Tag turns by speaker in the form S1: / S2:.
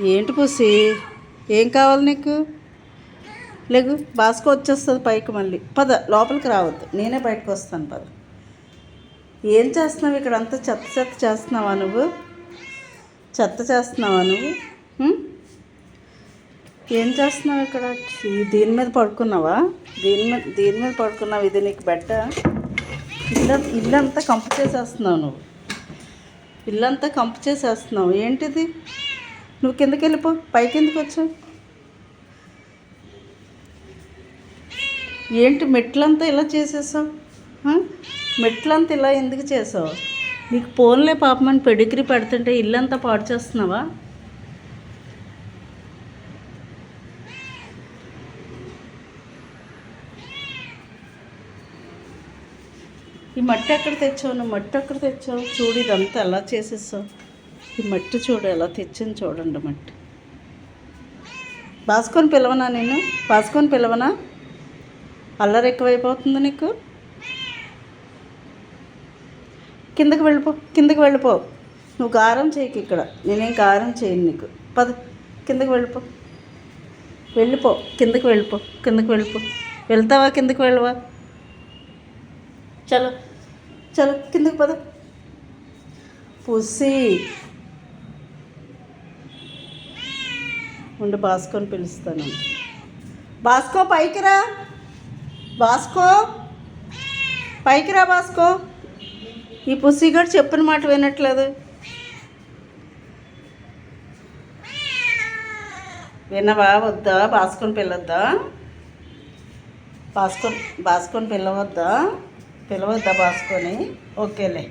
S1: ఏంటి పుసి, ఏం కావాలి నీకు? లేకు, బాస్కో వచ్చేస్తుంది పైకి. మళ్ళీ పద, లోపలికి రావద్దు, నేనే బయటకు వస్తాను. పద. ఏం చేస్తున్నావు ఇక్కడ? అంతా చెత్త చెత్త చేస్తున్నావా నువ్వు? చెత్త చేస్తున్నావా నువ్వు? ఏం చేస్తున్నావు ఇక్కడ? దీని మీద పడుకున్నావా? దీని మీద పడుకున్నావు. ఇది నీకు బెడ్డ? ఇల్లంతా కంపు చేసేస్తున్నావు నువ్వు. ఇల్లంతా కంపు చేసేస్తున్నావు. ఏంటిది? నువ్వు కిందకి వెళ్ళిపో. పైకి ఎందుకు వచ్చావు? ఏంటి మెట్లంతా ఇలా చేసేసావు? మెట్లంతా ఇలా ఎందుకు చేసావు? నీకు పోన్లే పాపమని పెడిగ్రీ పెడుతుంటే ఇల్లంతా పాడు చేస్తున్నావా? ఈ మట్టి ఎక్కడ తెచ్చావు? నువ్వు మట్టి ఎక్కడ తెచ్చావు? చూడు, ఇదంతా ఎలా చేసేసావు. ఈ మట్టి చూడు, ఎలా తెచ్చింది చూడండి మట్టి. బాసుకొని పిలవనా నేను? బాసుకొని పిలవనా? అల్లరి ఎక్కువైపోతుంది నీకు. కిందకి వెళ్ళిపో, కిందకి వెళ్ళిపో. నువ్వు గారం చేయకు ఇక్కడ. నేనేం గారం చేయను నీకు. పద, కిందకి వెళ్ళిపో. వెళ్ళిపో, కిందకి వెళ్ళిపో. కిందకి వెళ్ళిపో. వెళ్తావా? కిందకి వెళ్ళవా? చలో చలో, కిందకి పద. పుసి ఉండి బాస్కోని పిలుస్తాను. బాస్కో పైకి రా. బాస్కో పైకి రా. బాస్కో, ఈ పుసిగాడు చెప్పిన మాట వినట్లేదు. వినవా? వద్దా? బాస్కొని పిలవద్దా? బాస్కొని పిలవద్దా? పిలవద్దా బాస్కొని? ఓకేలే.